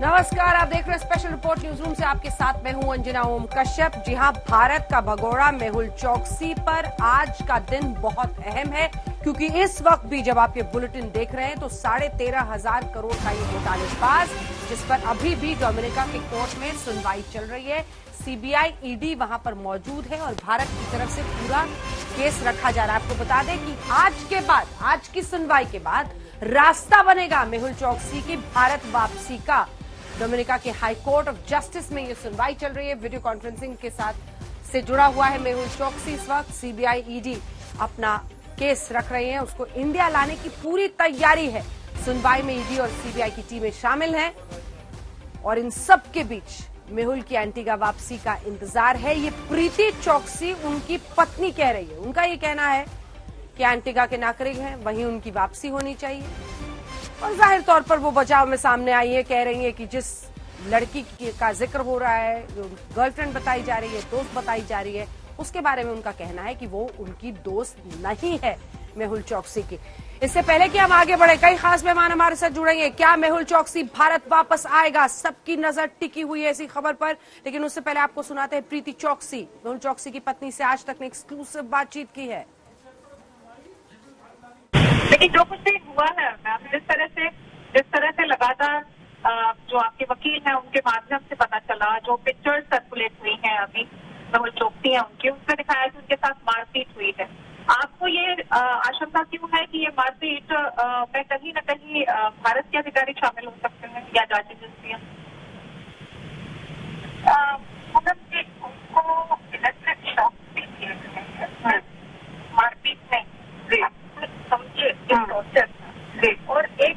नमस्कार, आप देख रहे हैं स्पेशल रिपोर्ट न्यूज रूम से। आपके साथ मैं हूं अंजना ओम कश्यप। जी हां, भारत का भगोड़ा मेहुल चोकसी पर आज का दिन बहुत अहम है, क्योंकि इस वक्त भी जब आप ये बुलेटिन देख रहे हैं तो 13,500 करोड़ का ये घोटालेबाज, जिस पर अभी भी डोमिनिका के कोर्ट में सुनवाई चल रही है, सीबीआई ईडी वहां पर मौजूद है और भारत की तरफ से पूरा केस रखा जा रहा है। आपको बता दें कि आज के बाद, आज की सुनवाई के बाद रास्ता बनेगा मेहुल चोकसी की भारत वापसी का। डोमिनिका के हाई कोर्ट ऑफ जस्टिस में ये सुनवाई चल रही है। वीडियो कॉन्फ्रेंसिंग के साथ से जुड़ा हुआ है मेहुल चोकसी। इस वक्त सीबीआई ईडी अपना केस रख रहे हैं, उसको इंडिया लाने की पूरी तैयारी है। सुनवाई में ईडी और सीबीआई की टीमें शामिल हैं और इन सब के बीच मेहुल की एंटीगा वापसी का इंतजार है। ये प्रीति चोकसी उनकी पत्नी कह रही है। उनका ये कहना है कि एंटीगा के नागरिक हैं, वहीं उनकी वापसी होनी चाहिए। और जाहिर तौर पर वो बचाव में सामने आई है, कह रही है कि जिस लड़की का जिक्र हो रहा है, जो गर्लफ्रेंड बताई जा रही है, दोस्त बताई जा रही है, उसके बारे में उनका कहना है कि वो उनकी दोस्त नहीं है मेहुल चोकसी की। इससे पहले कि हम आगे बढ़े, कई खास मेहमान हमारे साथ जुड़ेंगे। क्या मेहुल चोकसी भारत वापस आएगा? सबकी नजर टिकी हुई है इसी खबर पर, लेकिन उससे पहले आपको सुनाते हैं प्रीति चोकसी, मेहुल चोकसी की पत्नी से आज तक ने एक्सक्लूसिव बातचीत की है। लेकिन जो कुछ भी हुआ है मैम, जिस तरह से लगातार जो आपके वकील हैं उनके माध्यम से पता चला, जो पिक्चर्स सर्कुलेट हुई हैं अभी मेहुल चोकसी है उनकी, उसमें दिखाया कि उनके साथ मारपीट हुई है। आपको ये आशंका क्यों है कि ये मारपीट में कहीं न कहीं भारत के अधिकारी शामिल हो सकते हैं या जांच एजेंसियां? उनको इलेक्ट्रिक शॉक भी दिए गए हैं, मारपीट नहीं, समझिए टॉर्चर और एक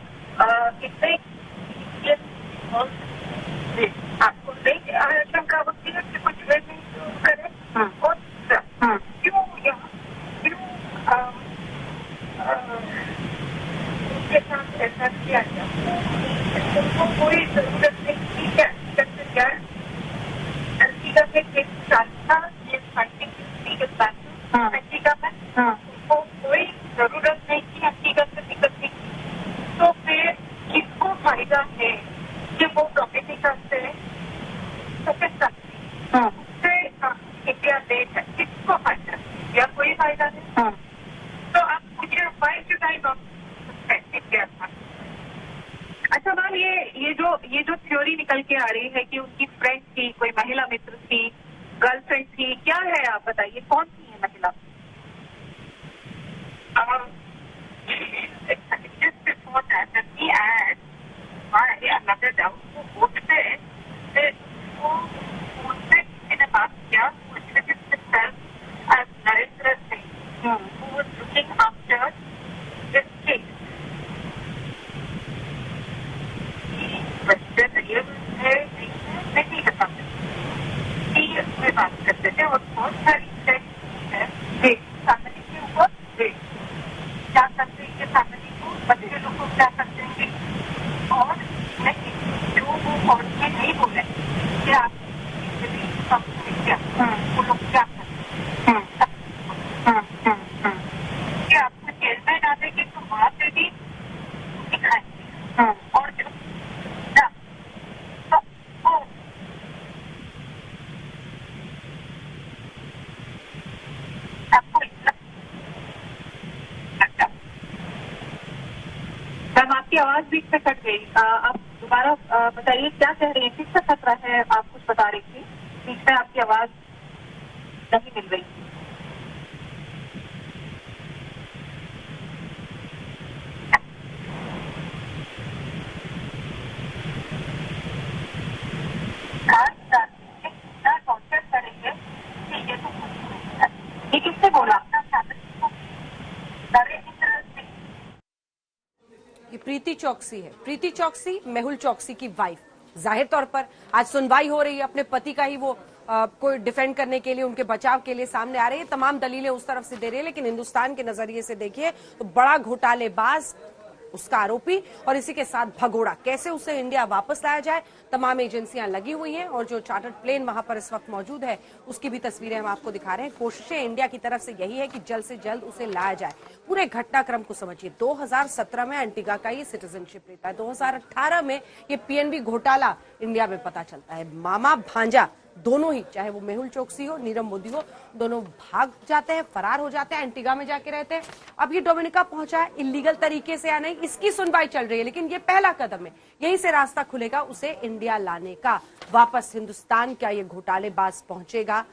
आपको नहीं आशंका होती है कि कुछ वे नहीं करें और क्यों उनके साथ ऐसा किया गया? उनको कोई जरूरत नहीं थी क्या अंतिका में केस था, ये फाइटिंग के साथ अंतिका में उनको कोई जरूरत नहीं थी अंतिका से निकलने की। तो फिर किसको फायदा है कि वो प्रॉपर्टी करते हैं तो फिर उससे इंडिया देश है, किसको फायदा या कोई फायदा नहीं? तो आप मुझे why should I not India था। अच्छा मैम, ये जो थ्योरी निकल के आ रही है कि उनकी फ्रेंड थी, कोई महिला मित्र थी, गर्लफ्रेंड थी, क्या है आप बताइए, कौन सी है महिला? Just before that, let me add another doubt. वो उससे किसी ने बात किया, as Narendra Singh, who was looking after this case. बच्चे रियल है नहीं बता सकते, उसमें बात करते थे और बहुत सारी चेक है फैमिली के ऊपर क्या करते हैं, ये फैमिली को, बच्चे लोग को क्या करते हैं, और नहीं जो वो और ये नहीं बोले कि आप क्या वो लोग क्या करते हैं कि आपको जेल में डालेंगे तो वहाँ पे भी दिखाएंगे और जो मैम आपकी आवाज बीच में कट गई, आप दोबारा बताइए क्या कह रही है, किसका खतरा है? आप कुछ बता रही थी, बीच में आपकी आवाज नहीं मिल रही। टॉर्चर करेंगे ये किसने बोला? ये प्रीति चोकसी है। प्रीति चोकसी मेहुल चोकसी की वाइफ। जाहिर तौर पर आज सुनवाई हो रही है, अपने पति का ही वो कोई डिफेंड करने के लिए, उनके बचाव के लिए सामने आ रही है। तमाम दलीलें उस तरफ से दे रही है, लेकिन हिंदुस्तान के नजरिए से देखिए तो बड़ा घोटालेबाज उसका आरोपी और इसी के साथ भगोड़ा, कैसे उसे इंडिया वापस लाया जाए, तमाम एजेंसियां लगी हुई हैं और जो चार्टर्ड प्लेन वहां पर इस वक्त मौजूद है उसकी भी तस्वीरें हम आपको दिखा रहे हैं। कोशिशें इंडिया की तरफ से यही है कि जल्द से जल्द उसे लाया जाए। पूरे घटनाक्रम को समझिए। 2017 में एंटीगा का ये सिटीजनशिप लेता है, 2018 में ये पीएनबी घोटाला इंडिया में पता चलता है। मामा भांजा दोनों ही, चाहे वो मेहुल चोकसी हो, नीरव मोदी हो, दोनों भाग जाते हैं, फरार हो जाते हैं, एंटीगा में जाके रहते हैं। अब ये डोमिनिका पहुंचा है, इलीगल तरीके से या नहीं इसकी सुनवाई चल रही है, लेकिन ये पहला कदम है। यहीं से रास्ता खुलेगा उसे इंडिया लाने का। वापस हिंदुस्तान क्या ये घोटालेबाज पहुंचेगा?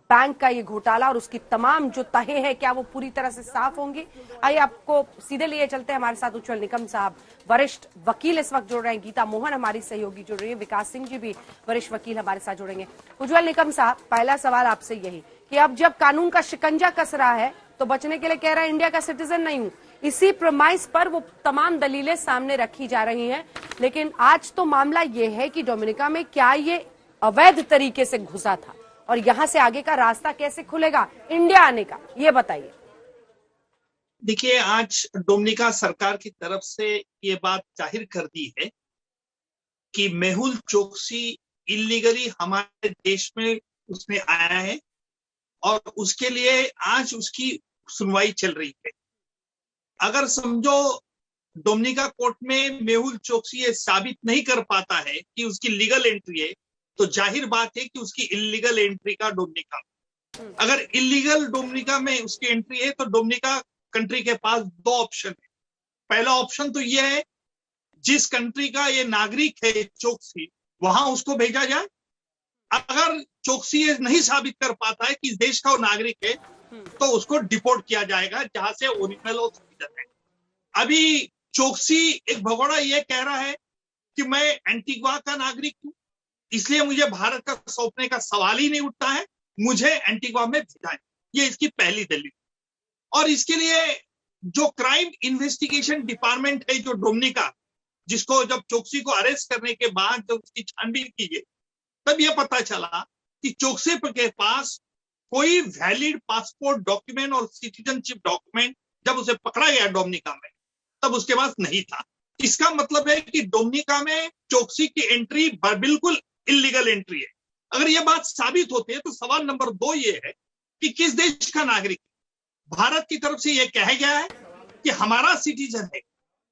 बैंक का ये घोटाला और उसकी तमाम जो तहें हैं, क्या वो पूरी तरह से साफ होंगी? आइए आपको सीधे लिए चलते हैं। हमारे साथ उज्जवल निकम साहब, वरिष्ठ वकील इस वक्त जुड़ रहे हैं। गीता मोहन हमारी सहयोगी जुड़ रही है। विकास सिंह जी भी वरिष्ठ वकील हमारे साथ जुड़ेंगे। उज्जवल निकम साहब, पहला सवाल आपसे यही कि अब जब कानून का शिकंजा कस रहा है तो बचने के लिए कह रहा है इंडिया का सिटीजन नहीं हूं, इसी प्रमाइस पर वो तमाम दलीलें सामने रखी जा रही हैं। लेकिन आज तो मामला ये है कि डोमिनिका में क्या ये अवैध तरीके से घुसा था और यहां से आगे का रास्ता कैसे खुलेगा इंडिया आने का, ये बताइए। देखिए, आज डोमिनिका सरकार की तरफ से ये बात जाहिर कर दी है कि मेहुल चोकसी इलीगली हमारे देश में उसने आया है और उसके लिए आज उसकी सुनवाई चल रही है। अगर समझो डोमिनिका कोर्ट में मेहुल चोकसी ये साबित नहीं कर पाता है कि उसकी लीगल एंट्री है, तो जाहिर बात है कि उसकी इलीगल एंट्री का डोमिनिका, अगर इलीगल डोमिनिका में उसकी एंट्री है तो डोमिनिका कंट्री के पास दो ऑप्शन है। पहला ऑप्शन तो यह है, जिस कंट्री का ये नागरिक है चोकसी, वहां उसको भेजा जाए। अगर चोकसी ये नहीं साबित कर पाता है कि इस देश का वो नागरिक है, तो उसको डिपोर्ट किया जाएगा जहां से ओरिजिनल और सिटीजन है। अभी चोकसी एक भगोड़ा ये कह रहा है कि मैं एंटीगुआ का नागरिक हूं, इसलिए मुझे भारत का सौंपने का सवाल ही नहीं उठता है, मुझे एंटीगुआ में भेजाएं। ये इसकी पहली दलील। और इसके लिए जो क्राइम इन्वेस्टिगेशन डिपार्टमेंट है जो डोमिनिका, जिसको जब चोकसी को अरेस्ट करने के बाद जब उसकी छानबीन की गई, तब यह पता चला कि चोकसी के पास कोई वैलिड पासपोर्ट डॉक्यूमेंट और सिटीजनशिप डॉक्यूमेंट जब उसे पकड़ा गया डोमिनिका में, तब उसके पास नहीं था। इसका मतलब है कि डोमिनिका में चोकसी की एंट्री बिल्कुल इलीगल एंट्री है। अगर यह बात साबित होती है तो सवाल नंबर 2 ये है कि किस देश का नागरिक है। भारत की तरफ से यह कहा गया है कि हमारा सिटीजन है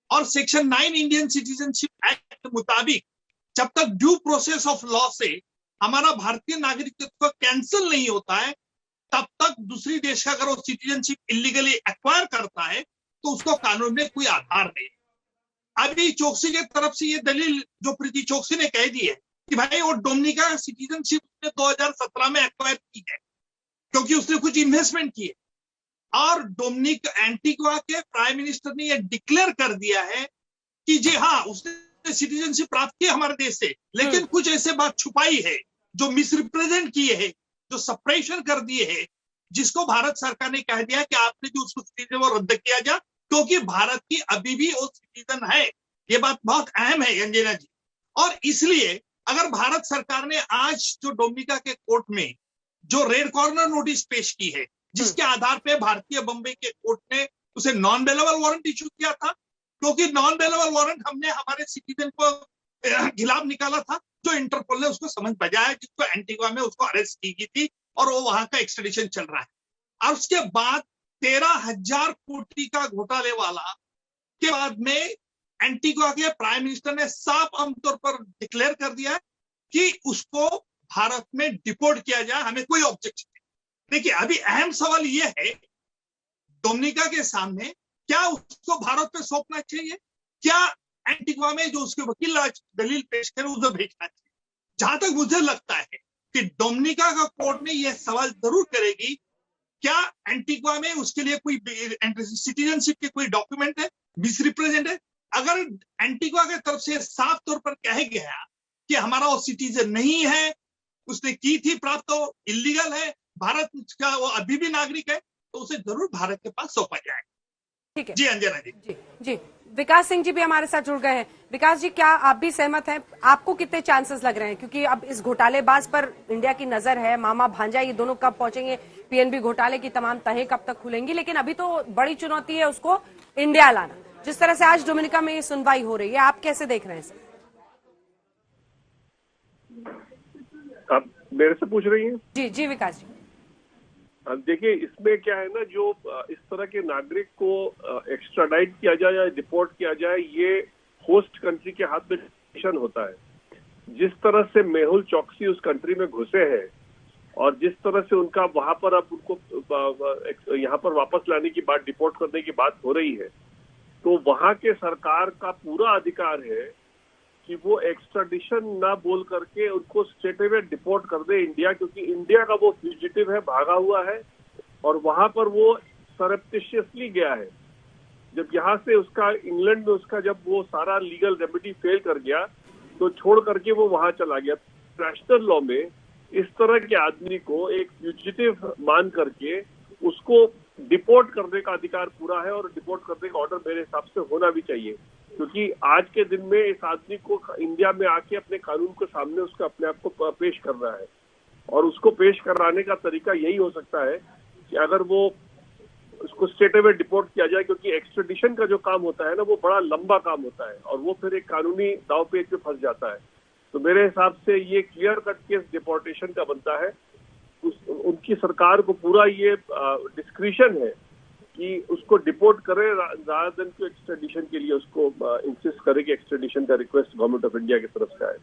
और सेक्शन 9 इंडियन सिटीजनशिप एक्ट के मुताबिक जब तक ड्यू प्रोसेस ऑफ लॉ से हमारा भारतीय नागरिकत्व कैंसिल नहीं होता है, तब तक दूसरी देश का अगर वो सिटीजनशिप इलीगली एक्वायर करता है तो उसको कानून में कोई आधार नहीं। अभी चोकसी की तरफ से ये दलील जो प्रीति चोकसी ने कह दी है कि भाई वो डोमिनिका सिटीजनशिप ने 2017 में एक्वायर की है क्योंकि उसने कुछ इन्वेस्टमेंट की है, और डोमिनिका एंटीगुआ के प्राइम मिनिस्टर ने यह डिक्लेयर कर दिया है कि जी हाँ, उसने सिटीजनशिप प्राप्त की हमारे देश से, लेकिन कुछ ऐसे बात छुपाई है, जो मिसरिप्रेजेंट किए हैं, जो सप्रेशन कर दिए हैं, जिसको भारत सरकार ने कह दिया कि आपने जो उसको सिटीजन वो रद्द किया जाए, क्योंकि भारत की अभी भी वो सिटीजन है। ये बात बहुत अहम है अंजना जी। और इसलिए अगर भारत सरकार ने आज जो डोमिनिका के कोर्ट में जो रेड कॉर्नर नोटिस पेश की है, जिसके आधार पे भारतीय बॉम्बे के कोर्ट ने उसे नॉन बेलेबल वारंट इशू किया था, क्योंकि नॉन बेलेबल वारंट हमने हमारे सिटीजन को खिलाफ निकाला था, जो इंटरपोल ने उसको समझ बजाया, जिसको एंटीगुआ में उसको अरेस्ट की गई थी और वो वहां का एक्सट्रेडिशन चल रहा है। और उसके बाद 13,000 कोटी का घोटाले वाला के बाद में एंटीगुआ के प्राइम मिनिस्टर ने साफ आमतौर पर डिक्लेयर कर दिया कि उसको भारत में डिपोर्ट किया जाए, हमें कोई ऑब्जेक्शन नहीं। देखिए, अभी अहम सवाल यह है डोमिनिका के सामने, क्या उसको भारत पे सौंपना चाहिए, क्या एंटीगुआ में जो उसके वकील आज दलील पेश करे उसे भेजना चाहिए। जहां तक मुझे लगता है कि डोमिनिका का कोर्ट में यह सवाल जरूर करेगी, क्या एंटीगुआ में उसके लिए कोई सिटीजनशिप के कोई डॉक्यूमेंट है, मिसरिप्रेजेंट है। अगर एंटीगुआ की तरफ से साफ तौर पर कहा गया कि हमारा वो सिटीजन नहीं है, उसने की थी प्राप्त, तो इलीगल है, भारत का वो अभी भी नागरिक है, तो उसे जरूर भारत के पास सौंपा जाए। ठीक है जी अंजना जी। जी विकास सिंह जी भी हमारे साथ जुड़ गए हैं। विकास जी, क्या आप भी सहमत हैं? आपको कितने चांसेस लग रहे हैं, क्योंकि अब इस घोटालेबाज पर इंडिया की नजर है, मामा भांजा ये दोनों कब पहुंचेंगे, पीएनबी घोटाले की तमाम तहें कब तक खुलेंगी, लेकिन अभी तो बड़ी चुनौती है उसको इंडिया लाना। जिस तरह से आज डोमिनिका में ये सुनवाई हो रही है, आप कैसे देख रहे हैं इसे? आप मेरे से पूछ रही हैं? जी जी विकास जी। देखिए, इसमें क्या है ना, जो इस तरह के नागरिक को एक्स्ट्राडाइट किया जाए या डिपोर्ट किया जाए, ये होस्ट कंट्री के हाथ में डिसीजन होता है। जिस तरह से मेहुल चोकसी उस कंट्री में घुसे हैं और जिस तरह से उनका वहां पर अब उनको यहाँ पर वापस लाने की बात, डिपोर्ट करने की बात हो रही है, तो वहां के सरकार का पूरा अधिकार है कि वो एक्स्ट्राडिशन ना बोल करके उनको स्ट्रेट अवे डिपोर्ट कर दे इंडिया, क्योंकि इंडिया का वो फ्यूजिटिव है, भागा हुआ है और वहां पर वो सरप्टिशियसली गया है। जब यहाँ से उसका इंग्लैंड में उसका जब वो सारा लीगल रेमेडी फेल कर गया तो छोड़ करके वो वहां चला गया। इंटरनेशनल लॉ में इस तरह के आदमी को एक फ्यूजिटिव मान करके उसको डिपोर्ट करने का अधिकार पूरा है और डिपोर्ट करने का ऑर्डर मेरे हिसाब से होना भी चाहिए, क्योंकि आज के दिन में इस आदमी को इंडिया में आके अपने कानून के सामने उसको अपने आप को पेश करना है और उसको पेश कराने का तरीका यही हो सकता है कि अगर वो उसको स्ट्रेट अवे डिपोर्ट किया जाए, क्योंकि एक्स्ट्रेडिशन का जो काम होता है ना, वो बड़ा लंबा काम होता है और वो फिर एक कानूनी दांवपेच पे फंस जाता है। तो मेरे हिसाब से ये क्लियर कट केस डिपोर्टेशन का बनता है। उनकी सरकार को पूरा ये डिस्क्रिशन है कि उसको डिपोर्ट करे रादर देन कि एक्स्ट्रेडिशन के लिए उसको इंसिस्ट करे कि एक्स्ट्रेडिशन का रिक्वेस्ट गवर्नमेंट ऑफ इंडिया की तरफ से आए।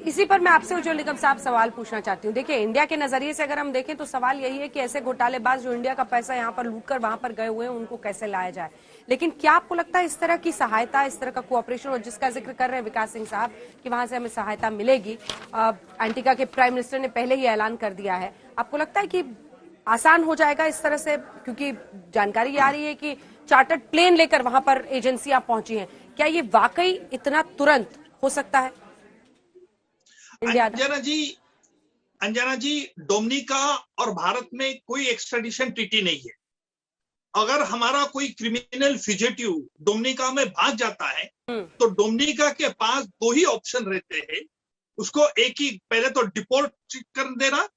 इसी पर मैं आपसे उज्ज्वल निगम साहब सवाल पूछना चाहती हूँ। देखिए, इंडिया के नजरिए से अगर हम देखें तो सवाल यही है कि ऐसे घोटालेबाज जो इंडिया का पैसा यहाँ पर लूटकर वहां पर गए हुए हैं, उनको कैसे लाया जाए। लेकिन क्या आपको लगता है इस तरह की सहायता, इस तरह का कोऑपरेशन, और जिसका जिक्र कर रहे हैं विकास सिंह साहब कि वहां से हमें सहायता मिलेगी, एंटीगा के प्राइम मिनिस्टर ने पहले ही ऐलान कर दिया है, आपको लगता है कि आसान हो जाएगा इस तरह से? क्योंकि जानकारी आ रही है कि चार्टर्ड प्लेन लेकर वहां पर एजेंसियां पहुंची हैं। क्या ये वाकई इतना तुरंत हो सकता है? अंजना जी, डोमिनिका और भारत में कोई एक्स्ट्रेडिशन ट्रीटी नहीं है। अगर हमारा कोई क्रिमिनल फ्यूजिटिव डोमिनिका में भाग जाता है तो डोमिनिका के पास दो ही ऑप्शन रहते हैं। उसको एक ही, पहले तो डिपोर्ट कर देना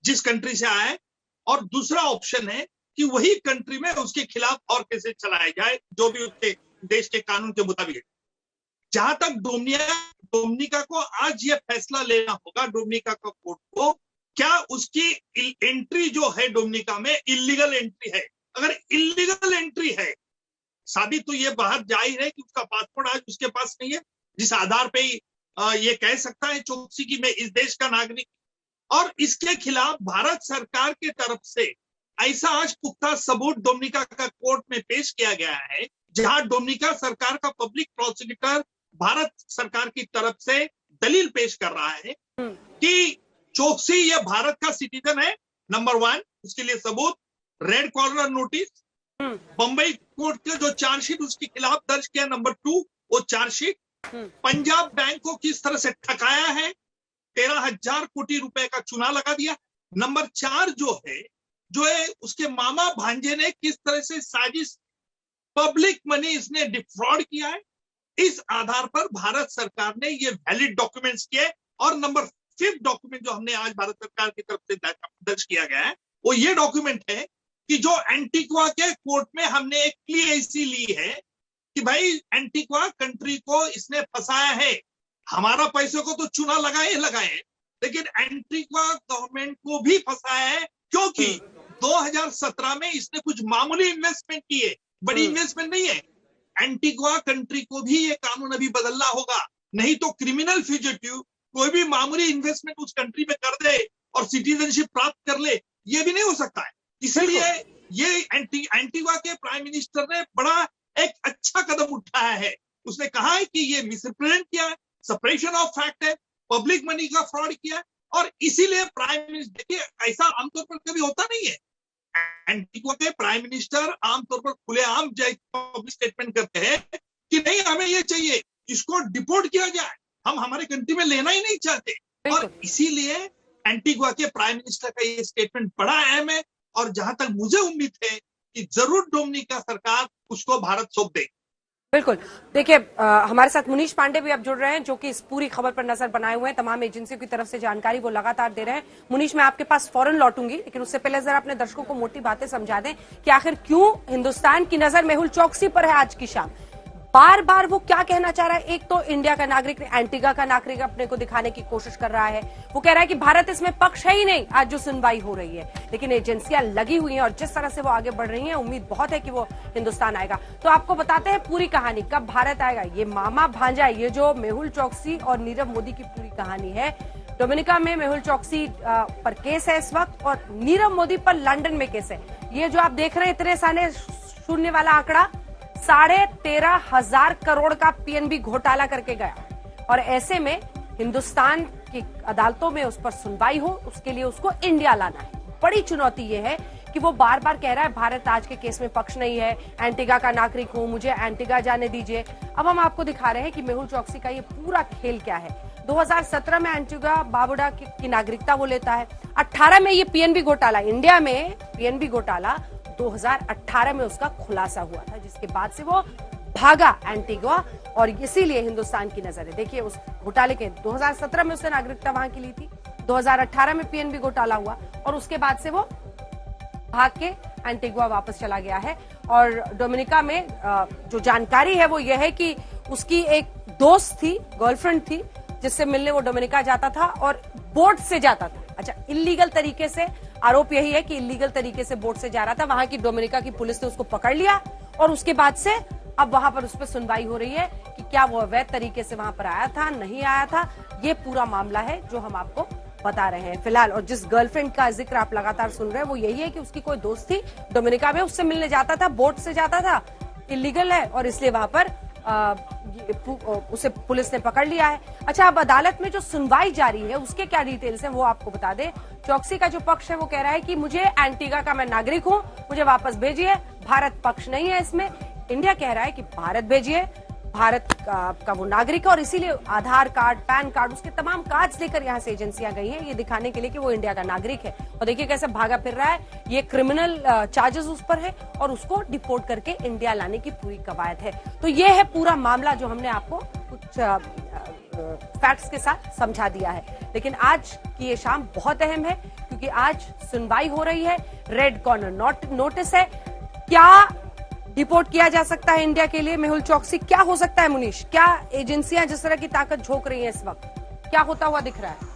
जिस कंट्री से आया है, और दूसरा ऑप्शन है कि वही कंट्री में उसके खिलाफ और केसेस चलाया जाए जो भी उसके देश के कानून के मुताबिक। जहां तक डोमिनिका को आज ये फैसला लेना होगा, डोमिनिका का कोर्ट को, क्या उसकी एंट्री जो है डोमिनिका में इल्लीगल एंट्री है। अगर इल्लीगल एंट्री है, साबित तो ये बात जाहिर है कि उसका पासपोर्ट आज उसके पास नहीं है, जिस आधार पे ये कह सकता है चोकसी की मैं इस देश का नागरिक, और इसके खिलाफ भारत सरकार की तरफ से ऐसा आज पुख्ता सबूत डोमिनिका का कोर्ट में पेश किया गया है, जहां डोमिनिका सरकार का पब्लिक प्रोसिक्यूटर भारत सरकार की तरफ से दलील पेश कर रहा है कि चोकसी ये भारत का सिटीजन है, नंबर 1, उसके लिए सबूत, red corner notice, Bambai court के जो चार्जशीट उसके खिलाफ दर्ज किया, नंबर 2 वो चार्जशीट, पंजाब बैंक को किस तरह से ठकाया है, 13,000 कोटी रुपए का चूना लगा दिया, नंबर 4 जो है उसके मामा भांजे ने किस तरह से साजिश, पब्लिक मनी इसने डिफ्रॉड किया है। इस आधार पर भारत सरकार ने ये वैलिड डॉक्यूमेंट्स किए, और नंबर 5 डॉक्यूमेंट जो हमने आज भारत सरकार की तरफ से दर्ज किया गया है, वो ये डॉक्यूमेंट है कि जो एंटीगुआ के कोर्ट में हमने एक प्ली ऐसी ली है कि भाई एंटीगुआ कंट्री को इसने फंसाया है, हमारा पैसे को तो चूना लगाए, लेकिन एंटीगुआ गवर्नमेंट को भी फंसाया है, क्योंकि 2017 में इसने कुछ मामूली इन्वेस्टमेंट की है, बड़ी इन्वेस्टमेंट नहीं है। एंटीगुआ कंट्री को भी ये कानून अभी बदलना होगा, नहीं तो क्रिमिनल फ्यूजिटिव कोई भी मामूली इन्वेस्टमेंट उस कंट्री में कर दे और सिटीजनशिप प्राप्त कर ले, ये भी नहीं हो सकता है। इसलिए ये एंटीगुआ के प्राइम मिनिस्टर ने बड़ा एक अच्छा कदम उठाया है। उसने कहा है कि ये मिसरिप्रेजेंट किया है, सपरेशन ऑफ फैक्ट है, पब्लिक मनी का फ्रॉड किया है, और इसीलिए प्राइम मिनिस्टर, देखिए ऐसा आमतौर पर कभी होता नहीं है, एंटीगुआ के प्राइम मिनिस्टर आमतौर पर खुलेआम पब्लिक स्टेटमेंट करते हैं कि नहीं हमें ये चाहिए, इसको डिपोर्ट किया जाए, हम हमारे कंट्री में लेना ही नहीं चाहते। और इसीलिए एंटीगुआ के प्राइम मिनिस्टर का ये स्टेटमेंट बड़ा अहम है, और जहां तक मुझे उम्मीद है कि जरूर डोमिनिका सरकार उसको भारत सौंप दे। बिल्कुल। देखिए, हमारे साथ मुनीश पांडे भी अब जुड़ रहे हैं, जो कि इस पूरी खबर पर नजर बनाए हुए हैं। तमाम एजेंसियों की तरफ से जानकारी वो लगातार दे रहे हैं। मुनीश, मैं आपके पास फौरन लौटूंगी, लेकिन उससे पहले जरा अपने दर्शकों को मोटी बातें समझा दें कि आखिर क्यों हिंदुस्तान की नजर मेहुल चौकसी पर है आज की शाम। बार बार वो क्या कहना चाह रहा है? एक तो इंडिया का नागरिक, एंटीगा का नागरिक अपने को दिखाने की कोशिश कर रहा है। वो कह रहा है कि भारत इसमें पक्ष है ही नहीं आज जो सुनवाई हो रही है, लेकिन एजेंसियां लगी हुई हैं और जिस तरह से वो आगे बढ़ रही हैं, उम्मीद बहुत है कि वो हिंदुस्तान आएगा। तो आपको बताते हैं पूरी कहानी, कब भारत आएगा। ये मामा भांजा, ये जो मेहुल चौकसी और नीरव मोदी की पूरी कहानी है। डोमिनिका में मेहुल चौकसी पर केस है इस वक्त, और नीरव मोदी पर लंदन में केस है। ये जो आप देख रहे हैं इतने सारे शून्य वाला आंकड़ा, 13,500 करोड़ का पीएनबी घोटाला करके गया, और ऐसे में हिंदुस्तान की अदालतों में उस पर सुनवाई हो, उसके लिए उसको इंडिया लाना है। बड़ी चुनौती यह है कि वो बार बार कह रहा है भारत आज के केस में पक्ष नहीं है, एंटीगा का नागरिक हूं, मुझे एंटीगा जाने दीजिए। अब हम आपको दिखा रहे हैं कि मेहुल चौकसी का ये पूरा खेल क्या है। 2017 में एंटीगा बारबुडा की नागरिकता वो लेता है। 18 में ये पीएनबी घोटाला, इंडिया में पीएनबी घोटाला 2018 में उसका खुलासा हुआ था, जिसके बाद से वो भागा एंटीगा, और इसीलिए हिंदुस्तान की नजर है। देखिए, उस घोटाले के 2017 में उसने नागरिकता वहां की ली थी, 2018 में पीएनबी घोटाला हुआ, और उसके बाद से वो भाग के एंटीगा वापस चला गया है। और डोमिनिका में जो जानकारी है वो ये है कि उसकी एक दोस्त थी, गर्लफ्रेंड थी, जिससे मिलने वो डोमिनिका जाता था और बोट से जाता था। अच्छा, इलीगल तरीके से, आरोप यही है कि इलीगल तरीके से बोट से जा रहा था। वहां की डोमिनिका की पुलिस ने उसको पकड़ लिया, और उसके बाद से अब वहां पर उस पर सुनवाई हो रही है कि क्या वो अवैध तरीके से वहां पर आया था, नहीं आया था। ये पूरा मामला है जो हम आपको बता रहे हैं फिलहाल। और जिस गर्लफ्रेंड का जिक्र आप लगातार सुन रहे हैं वो यही है कि उसकी कोई दोस्त थी डोमिनिका में, उससे मिलने जाता था, बोट से जाता था, इलीगल है, और इसलिए वहां पर उसे पुलिस ने पकड़ लिया है। अच्छा, अब अदालत में जो सुनवाई जारी है उसके क्या डिटेल्स हैं वो आपको बता दें। चौकसी का जो पक्ष है वो कह रहा है कि मुझे एंटीगा का, मैं नागरिक हूं, मुझे वापस भेजिए, भारत पक्ष नहीं है इसमें। इंडिया कह रहा है कि भारत भेजिए, भारत का वो नागरिक है, और इसीलिए आधार कार्ड, पैन कार्ड, उसके तमाम कार्ड लेकर यहां से एजेंसियां गई हैं, ये दिखाने के लिए कि वो इंडिया का नागरिक है। और देखिए कैसे भागा फिर रहा है, ये क्रिमिनल चार्जेस उस पर है, और उसको डिपोर्ट करके इंडिया लाने की पूरी कवायद है। तो ये है पूरा मामला जो हमने आपको कुछ फैक्ट्स के साथ समझा दिया है। लेकिन आज की ये शाम बहुत अहम है, क्योंकि आज सुनवाई हो रही है, रेड कॉर्नर नोटिस है। क्या डिपोर्ट किया जा सकता है इंडिया के लिए मेहुल चौकसी? क्या हो सकता है मुनीश? क्या एजेंसियां जिस तरह की ताकत झोंक रही हैं इस वक्त, क्या होता हुआ दिख रहा है?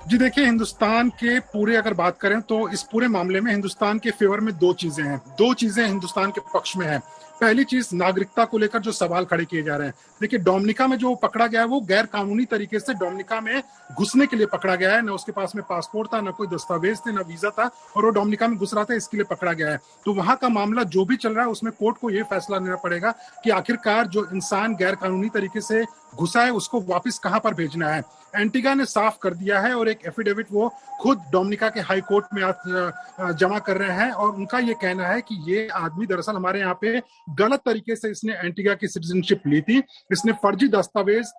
जी देखिए, हिंदुस्तान के पूरे अगर बात करें तो इस पूरे मामले में हिंदुस्तान के फेवर में दो चीजें हिंदुस्तान के पक्ष में हैं। पहली चीज, नागरिकता को लेकर जो सवाल खड़े किए जा रहे हैं। देखिए, डोमिनिका में जो पकड़ा गया है वो गैर कानूनी तरीके से डोमिनिका में घुसने के लिए पकड़ा गया है। न उसके पास में पासपोर्ट था, न कोई दस्तावेज थे, न वीजा था, और वो डोमिनिका में घुस रहा था, इसके लिए पकड़ा गया है। तो वहां का मामला जो भी चल रहा है उसमें कोर्ट को ये फैसला लेना पड़ेगा कि आखिरकार जो इंसान गैर कानूनी तरीके से घुसा है उसको वापस कहां पर भेजना है। एंटीगा ने साफ कर दिया है, और एक एफिडेविट वो खुद डोमिनिका के हाई कोर्ट में आज जमा कर रहे हैं, और उनका ये कहना है कि ये आदमी दरअसल हमारे यहाँ पे गलत तरीके से इसने एंटीगा की सिटीजनशिप ली थी, इसने फर्जी दस्तावेज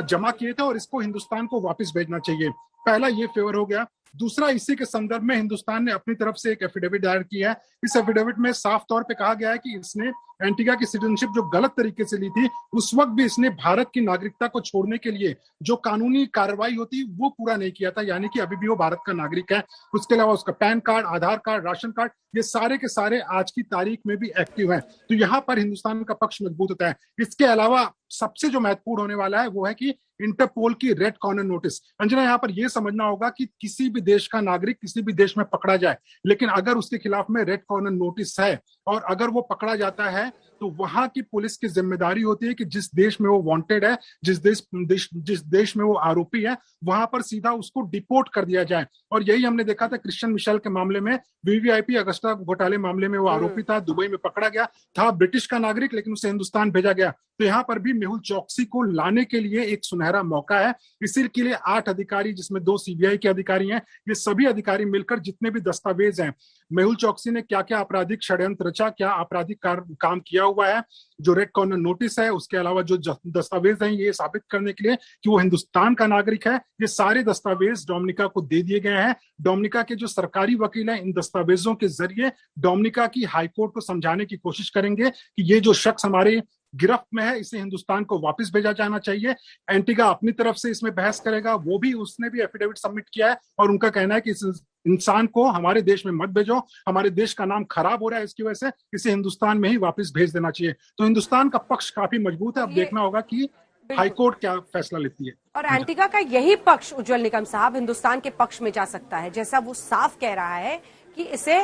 जमा किए थे, और इसको हिंदुस्तान को वापस भेजना चाहिए। पहला ये फेवर हो गया। दूसरा, इसी के संदर्भ में हिंदुस्तान ने अपनी तरफ से एक एफिडेविट दायर किया है। इस एफिडेविट में साफ तौर पे कहा गया है कि इसने एंटीगा की सिटीजनशिप जो गलत तरीके से ली थी, उस वक्त भी इसने भारत की नागरिकता को छोड़ने के लिए जो कानूनी कार्रवाई होती वो पूरा नहीं किया था, यानी कि अभी भी वो भारत का नागरिक है। उसके अलावा उसका पैन कार्ड, आधार कार्ड, राशन कार्ड, ये सारे के सारे आज की तारीख में भी एक्टिव हैं। तो यहाँ पर हिंदुस्तान का पक्ष मजबूत होता है। इसके अलावा सबसे जो महत्वपूर्ण होने वाला है वो है कि इंटरपोल की रेड कॉर्नर नोटिस। अंजना, यहाँ पर यह समझना होगा कि किसी भी देश का नागरिक किसी भी देश में पकड़ा जाए, लेकिन अगर उसके खिलाफ में रेड कॉर्नर नोटिस है और अगर वो पकड़ा जाता है तो वहां की पुलिस की जिम्मेदारी होती है कि जिस देश में वो वांटेड है, जिस देश में वो आरोपी है, वहां पर सीधा उसको डिपोर्ट कर दिया जाए। और यही हमने देखा था क्रिश्चियन मिशेल के मामले में, वीवीआईपी अगस्ता घोटाले मामले में वो आरोपी था, दुबई में पकड़ा गया था, ब्रिटिश का नागरिक, लेकिन उसे हिंदुस्तान भेजा गया। तो यहाँ पर भी मेहुल चौकसी को लाने के लिए एक सुनहरा मौका है। इसी के लिए 8 अधिकारी, जिसमें 2 सीबीआई के अधिकारी हैं, ये सभी अधिकारी मिलकर जितने भी दस्तावेज हैं, मेहुल चौकसी ने क्या क्या आपराधिक षड्यंत्र रचा, क्या आपराधिक काम किया हुआ है, जो रेड कॉर्नर नोटिस है, उसके अलावा जो दस्तावेज हैं, ये साबित करने के लिए कि वो हिंदुस्तान का नागरिक है, ये सारे दस्तावेज डोमिनिका को दे दिए गए हैं। डोमिनिका के जो सरकारी वकील हैं इन दस्तावेजों के जरिए डोमिनिका की हाईकोर्ट को समझाने की कोशिश करेंगे कि ये जो शख्स हमारे गिरफ्त में है, इसे हिंदुस्तान को वापस भेजा जाना चाहिए। एंटीगा अपनी तरफ से इसमें बहस करेगा, उसने भी एफिडेविट सबमिट किया है और उनका कहना है कि इस इंसान को हमारे देश में मत भेजो, हमारे देश का नाम खराब हो रहा है इसकी वजह से, इसे हिंदुस्तान में ही वापस भेज देना चाहिए। तो हिंदुस्तान का पक्ष काफी मजबूत है। अब देखना होगा कि हाईकोर्ट क्या फैसला लेती है। और एंटीगा का यही पक्ष उज्जवल निकम साहब हिंदुस्तान के पक्ष में जा सकता है, जैसा वो साफ कह रहा है कि इसे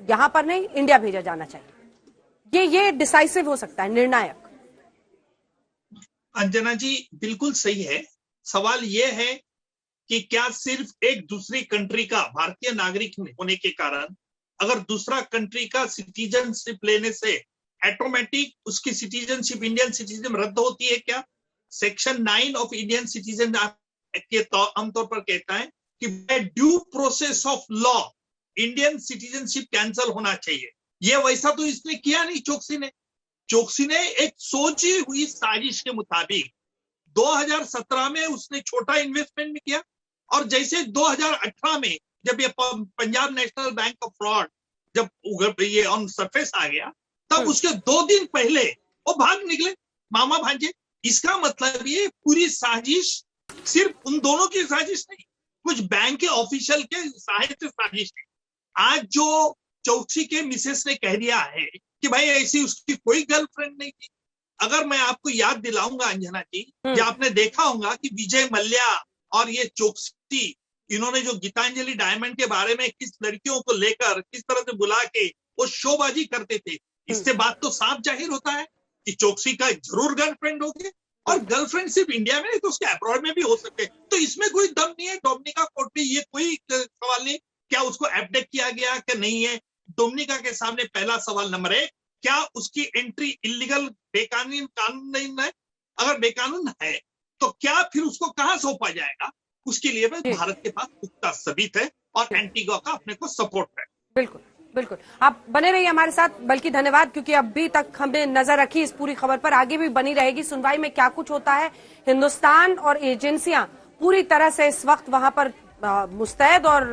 यहां पर नहीं इंडिया भेजा जाना चाहिए। ये डिसाइसिव हो सकता है, निर्णायक। अंजना जी बिल्कुल सही है। सवाल ये है कि क्या सिर्फ एक दूसरी कंट्री का भारतीय नागरिक होने के कारण अगर दूसरा कंट्री का सिटीजनशिप लेने से ऑटोमेटिक उसकी सिटीजनशिप इंडियन सिटीजन रद्द होती है क्या? सेक्शन 9 ऑफ इंडियन सिटीजन आमतौर पर कहता है कि by due process of law Indian citizenship cancel होना चाहिए। ये वैसा तो इसने किया नहीं चोकसी ने एक सोची हुई साजिश के मुताबिक 2017 में उसने छोटा इन्वेस्टमेंट में किया और जैसे 2018 में जब ये Punjab national bank of fraud जब ये ऑन सरफेस आ गया तब उसके 2 दिन पहले वो भाग निकले मामा भांजे। इसका मतलब ये पूरी साजिश सिर्फ उन दोनों की साजिश नहीं, कुछ बैंक के ऑफिशियल के सहायता से साजिश है। आज जो चौकसी के मिसेस ने कह दिया है कि भाई ऐसी उसकी कोई गर्लफ्रेंड नहीं थी। अगर मैं आपको याद दिलाऊंगा अंजना जी, या आपने देखा होगा कि विजय मल्ल्या और ये चोकसी इन्होंने जो गीतांजलि डायमंड के बारे में किस लड़कियों को लेकर किस तरह से बुला के वो शोबाजी करते थे, इससे बात तो साफ जाहिर होता है कि चोकसी का जरूर गर्लफ्रेंड होगी और गर्लफ्रेंड सिर्फ इंडिया में नहीं तो उसके अब्रॉड में भी हो सकते। तो इसमें कोई दम नहीं है। डोमिनिका कोर्ट में ये कोई सवाल नहीं क्या उसको एब्डिक्ट किया गया कि नहीं है। डोमिनिका के सामने पहला सवाल नंबर 1, क्या उसकी एंट्री इलीगल बेकानून कानून है? अगर बेकानून है तो क्या फिर उसको कहां सौंपा जाएगा? उसके लिए भारत के पास पुख्ता सबूत है और एंटीगा का अपने को सपोर्ट है। बिल्कुल बिल्कुल, आप बने रहिए हमारे साथ। बल्कि धन्यवाद, क्योंकि अभी तक हमने नजर रखी इस पूरी खबर पर, आगे भी बनी रहेगी। सुनवाई में क्या कुछ होता है, हिंदुस्तान और एजेंसियां पूरी तरह से इस वक्त वहां पर मुस्तैद और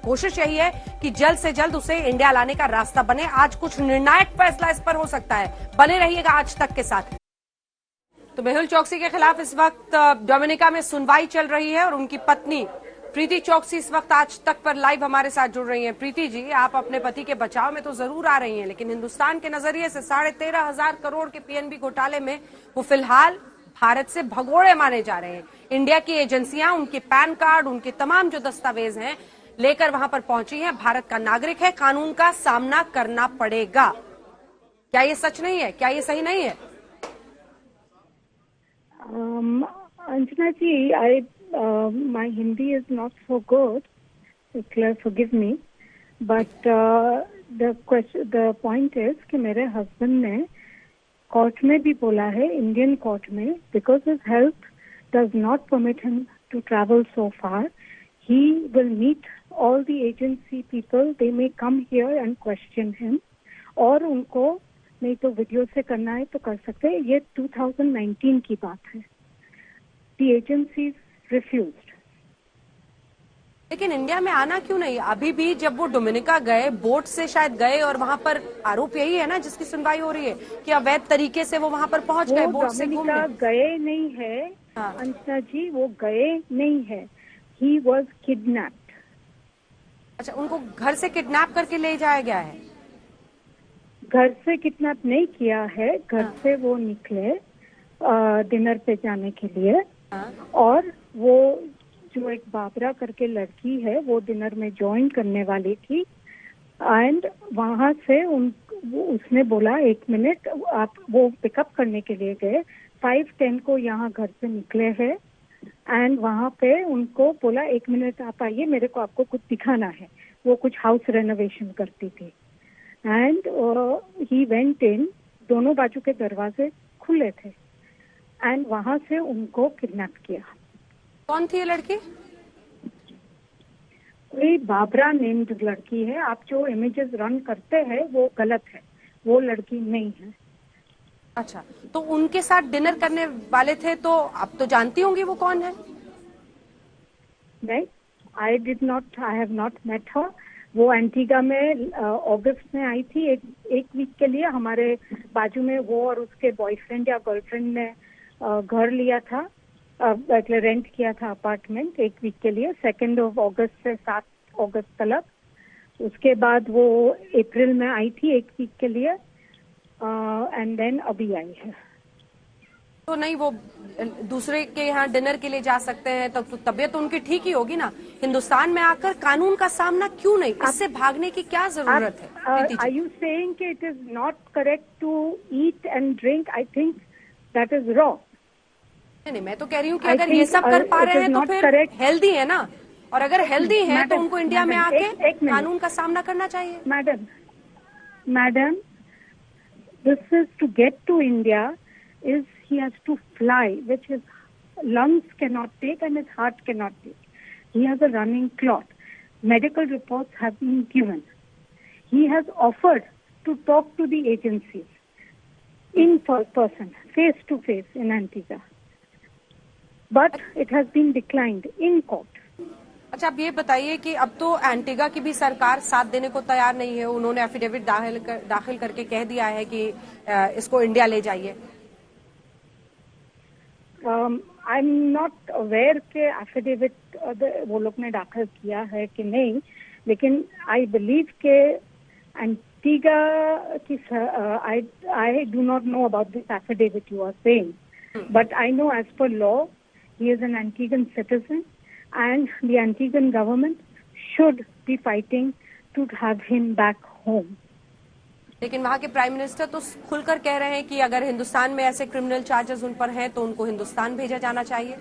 कोशिश यही है कि जल्द से जल्द उसे इंडिया लाने का रास्ता बने। आज कुछ निर्णायक फैसला इस पर हो सकता है। बने रहिएगा आज तक के साथ। तो मेहुल चोकसी के खिलाफ इस वक्त डोमिनिका में सुनवाई चल रही है और उनकी पत्नी प्रीति चोकसी इस वक्त आज तक पर लाइव हमारे साथ जुड़ रही हैं। प्रीति जी, आप अपने पति के बचाव में तो जरूर आ रही हैं, लेकिन हिंदुस्तान के नजरिए से 13,500 करोड़ के पीएनबी घोटाले में वो फिलहाल भारत से भगोड़े माने जा रहे हैं। इंडिया की एजेंसियां उनके पैन कार्ड, उनके तमाम जो दस्तावेज हैं लेकर वहां पर पहुंची हैं। भारत का नागरिक है, कानून का सामना करना पड़ेगा। क्या ये सच नहीं है? क्या ये सही नहीं है? अंजना जी, my Hindi is not so good. Forgive me, but the point is कि मेरे husband ने कोर्ट में भी बोला है, इंडियन कोर्ट में, because his health does not permit him to travel so far. He will meet all the agency people. They may come here and question him. और उनको नहीं तो वीडियो से करना है तो कर सकते हैं। ये 2019 की बात है। The agencies refused. लेकिन इंडिया में आना क्यों नहीं? अभी भी जब वो डोमिनिका गए, बोट से शायद गए और वहां पर आरोप यही है ना जिसकी सुनवाई हो रही है कि अवैध तरीके से वो वहां पर पहुंच गए, बोट से घूमने। गए नहीं है अंजना जी, वो गए नहीं है। He was kidnapped. अच्छा, उनको घर से किडनैप करके ले जाया गया है? घर से किडनैप नहीं किया है, घर से वो निकले डिनर पे जाने के लिए। और वो जो एक बाबरा करके लड़की है वो डिनर में ज्वाइन करने वाली थी एंड वहां से उसने बोला 1 मिनट, आप वो पिकअप करने के लिए गए। 5:10 को यहाँ घर से निकले हैं एंड वहां पे उनको बोला 1 मिनट आप आइए, मेरे को आपको कुछ दिखाना है। वो कुछ हाउस रेनोवेशन करती थी एंड ही वेंट इन, दोनों बाजू के दरवाजे खुले थे एंड वहां से उनको किडनैप किया। कौन थी ये लड़की? कोई बाबरा नेम्ड लड़की है। आप जो इमेजेस रन करते हैं वो गलत है, वो लड़की नहीं है। अच्छा, तो उनके साथ डिनर करने वाले थे तो आप तो जानती होंगी वो कौन है? नहीं, I have not met her. वो एंटीगा में अगस्त में आई थी एक वीक के लिए। हमारे बाजू में वो और उसके बॉयफ्रेंड या गर्लफ्रेंड ने घर लिया था, रेंट किया था अपार्टमेंट एक वीक के लिए, 2 अगस्त से 7 अगस्त तक। उसके बाद वो अप्रैल में आई थी एक वीक के लिए, एंड देन अभी आई है। तो नहीं, वो दूसरे के यहाँ डिनर के लिए जा सकते हैं तो तबीयत तो उनकी ठीक ही होगी ना। हिंदुस्तान में आकर कानून का सामना क्यों नहीं, इससे भागने की क्या जरूरत है? आर यू सेइंग कि it is not correct to eat and drink? I think that is wrong. नहीं, मैं तो कह रही हूँ कि अगर ये सब कर पा रहे हैं तो फिर हेल्दी है ना, और अगर हेल्दी है तो उनको इंडिया में आके कानून का सामना करना चाहिए। Madam, this is to get to India is he has to fly, which his lungs cannot take and his heart cannot take. He has a running clot. Medical reports have been given. He has offered to talk to the agencies in person, face to face in Antigua. But it has been declined in court. अच्छा, अब ये बताइए कि अब तो Antigua की भी सरकार साथ देने को तैयार नहीं है। उन्होंने एफिडेविट दाखिल करके कह दिया है कि इसको इंडिया ले जाइए। आई एम नॉट अवेयर के एफिडेविट वो लोग ने दाखिल किया है कि नहीं, लेकिन आई बिलीव के एंटीगा की I do not know about this affidavit you are saying, but I know as per law he is an Antiguan citizen and the Antiguan government should be fighting to have him back home. लेकिन वहाँ के prime minister तो खुलकर कह रहे हैं कि अगर हिंदुस्तान में ऐसे क्रिमिनल चार्जेस उन पर हैं तो उनको हिंदुस्तान भेजा जाना चाहिए।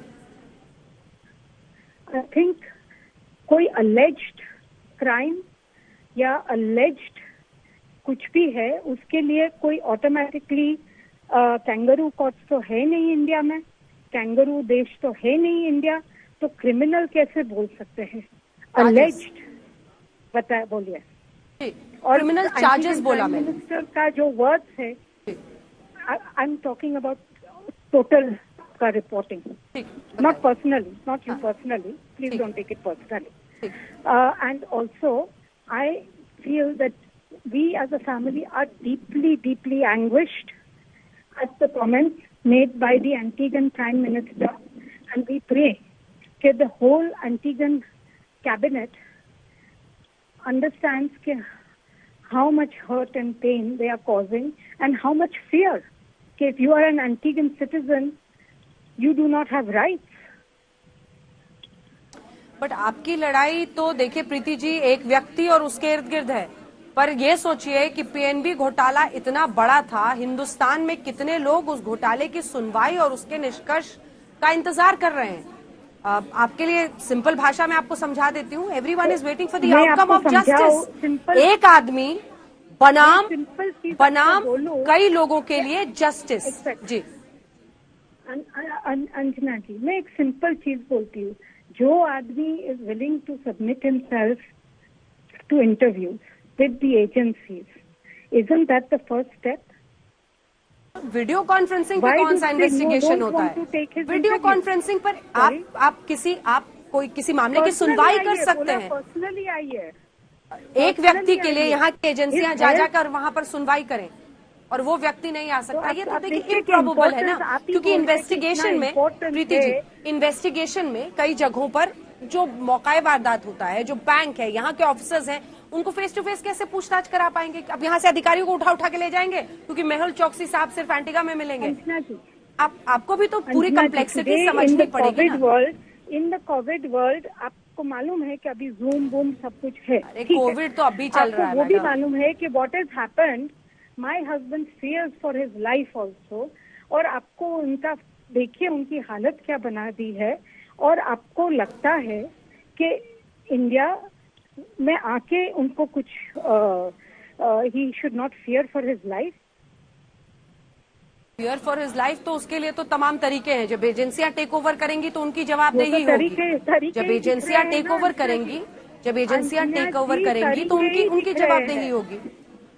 आई थिंक कोई अलेज्ड क्राइम या अलेज्ड कुछ भी है, उसके लिए कोई ऑटोमेटिकली कैंगरू कोर्ट्स तो है नहीं इंडिया में, कैंगरू देश तो है नहीं इंडिया, तो क्रिमिनल कैसे बोल सकते हैं? अलेज्ड बताया, बोलिए। और क्रिमिनल चार्जेस बोला मैंने। मिनिस्टर का जो वर्ड्स है, I am talking about total का reporting, not personally, not you personally, please don't take it personally. And also I feel that we as a family are deeply anguished at the comments made by the Antiguan Prime Minister, and we pray that the whole Antiguan cabinet understands how much hurt and pain they are causing and how much fear. If you are an Antiguan citizen, you do not have rights. But आपकी लड़ाई तो देखिए प्रीति जी, एक व्यक्ति और उसके इर्द गिर्द है, पर ये सोचिए कि पीएनबी घोटाला इतना बड़ा था, हिंदुस्तान में कितने लोग उस घोटाले की सुनवाई और उसके निष्कर्ष का इंतजार कर रहे हैं। आपके लिए सिंपल भाषा में आपको समझा देती हूँ। Everyone is waiting for the outcome of justice. एक आदमी बनाम कई लोगों के लिए जस्टिस। जी अंजना जी, मैं एक सिंपल चीज बोलती हूँ, जो आदमी is willing to submit himself to interviews with the agencies, isn't that the first step? Video conferencing पर कौन सा इन्वेस्टिगेशन होता है? वीडियो कॉन्फ्रेंसिंग पर आप किसी मामले की सुनवाई कर सकते हैं। पर्सनली आइए, एक व्यक्ति के लिए यहाँ की एजेंसियां जा जाकर वहाँ पर सुनवाई करें और वो व्यक्ति नहीं आ सकता, ये तो देखिए इम्प्रॉबेबल है ना, क्योंकि इन्वेस्टिगेशन में प्रीति जी, इन्वेस्टिगेशन में कई जगहों पर जो मौकाए वारदात होता है, जो बैंक है, यहाँ के ऑफिसर्स हैं, उनको फेस टू फेस कैसे पूछताछ करा पाएंगे? अब यहाँ से अधिकारियों को उठा के ले जाएंगे क्योंकि मेहुल चौकसी साहब सिर्फ एंटीगा में मिलेंगे। आपको भी तो पूरी कॉम्प्लेक्सिटी समझनी पड़ेगी ना। इन द कोविड वर्ल्ड आपको मालूम है कि अभी जूम बूम सब कुछ है, कोविड तो अभी चल रहा है। वो भी मालूम है कि what is happened, my husband fears for his life also, और आपको उनका देखिए उनकी हालत क्या बना दी है, और आपको लगता है कि इंडिया में आके उनको कुछ he should not fear for his life. Fear for his life तो उसके लिए तो तमाम तरीके हैं। जब एजेंसियां टेक ओवर करेंगी तो उनकी जवाबदेही होगी। जब एजेंसियां टेक ओवर करेंगी तो उनकी जवाबदेही होगी।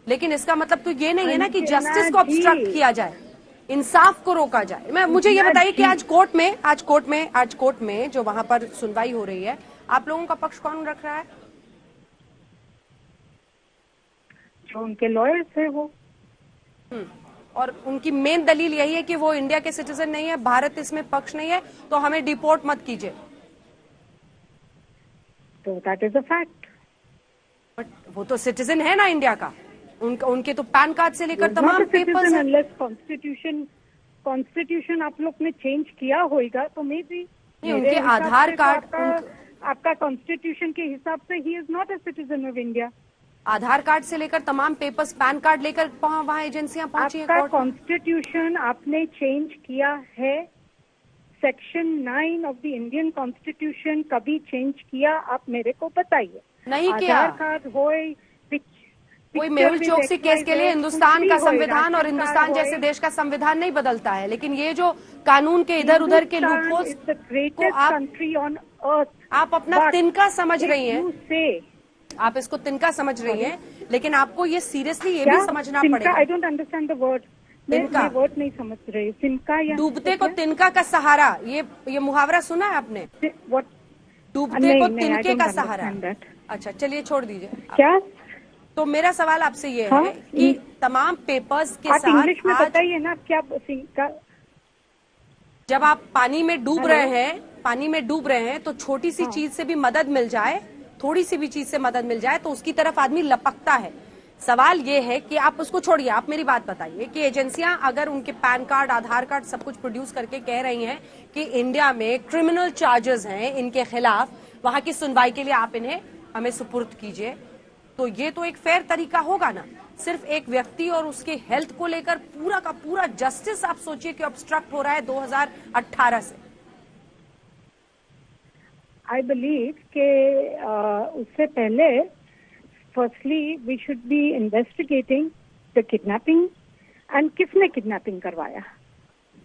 लेकिन इसका मतलब तो ये नहीं है ना कि जस्टिस को ऑब्स्ट्रक्ट किया जाए, इंसाफ को रोका जाए। मुझे ये बताइए कि आज कोर्ट में जो वहां पर सुनवाई हो रही है, आप लोगों का पक्ष कौन रख रहा है? जो उनके लॉयर्स है वो। और उनकी मेन दलील यही है कि वो इंडिया के सिटीजन नहीं है, भारत इसमें पक्ष नहीं है, तो हमें डिपोर्ट मत कीजिए। तो that is a fact. But वो तो सिटीजन है ना इंडिया का, उनके तो पैन कार्ड से लेकर तमाम पेपर्स हैं। अनलेस कॉन्स्टिट्यूशन आप लोग ने चेंज किया होगा तो मे बी उनके आधार कार्ड आपका कॉन्स्टिट्यूशन के हिसाब से he is not a citizen of India. Aadhaar card से लेकर तमाम पेपर्स, पैन कार्ड लेकर वहाँ एजेंसियां पहुंची आपका कॉन्स्टिट्यूशन आपने चेंज किया है। Section 9 of the Indian constitution कभी चेंज किया आप मेरे को बताइए। नहीं किया। आधार कार्ड हो, कोई मेहुल चोकसी केस के लिए हिंदुस्तान का संविधान और हिंदुस्तान जैसे देश का संविधान नहीं बदलता है, लेकिन ये जो कानून के इधर उधर के लूपहोल्स को आप अपना तिनका समझ रही हैं, आप इसको तिनका समझ रही हैं, लेकिन आपको ये सीरियसली ये भी समझना पड़ेगा। I don't understand the word. तिनका वर्ड नहीं समझ रही। तिनका या डूबते को तिनका का सहारा, ये मुहावरा सुना है आपने? डूबते को तिनके का सहारा। अच्छा चलिए छोड़ दीजिए। क्या? तो मेरा सवाल आपसे ये है कि तमाम पेपर्स के साथ इंग्लिश में बताइए ना क्या जब आप पानी में डूब रहे हैं तो छोटी सी चीज से भी मदद मिल जाए, थोड़ी सी भी चीज से मदद मिल जाए तो उसकी तरफ आदमी लपकता है। सवाल ये है कि आप उसको छोड़िए, आप मेरी बात बताइए कि एजेंसियां अगर उनके पैन कार्ड, आधार कार्ड सब कुछ प्रोड्यूस करके कह रही हैं कि इंडिया में क्रिमिनल चार्जेस हैं इनके खिलाफ, वहां की सुनवाई के लिए आप इन्हें हमें सुपुर्द कीजिए, तो ये तो एक फेयर तरीका होगा ना? सिर्फ एक व्यक्ति और उसके हेल्थ को लेकर पूरा का पूरा जस्टिस आप सोचिए कि ऑब्स्ट्रक्ट हो रहा है 2018 से। आई बिलीव के उससे पहले firstly we should be investigating the kidnapping and किसने किडनैपिंग करवाया।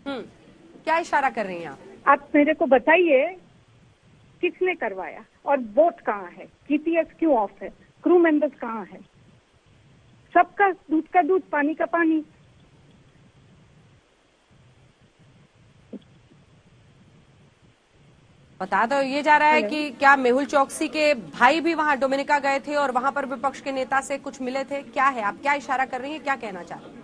क्या इशारा कर रही हैं आप मेरे को बताइए किसने करवाया और बोट कहाँ है, जीपीएस क्यों ऑफ है, क्रू मेंबर्स कहाँ है, सबका दूध का दूध पानी का पानी। बता तो ये जा रहा है कि क्या मेहुल चोकसी के भाई भी वहां डोमिनिका गए थे और वहां पर विपक्ष के नेता से कुछ मिले थे? क्या है, आप क्या इशारा कर रही हैं, क्या कहना चाह रही हैं?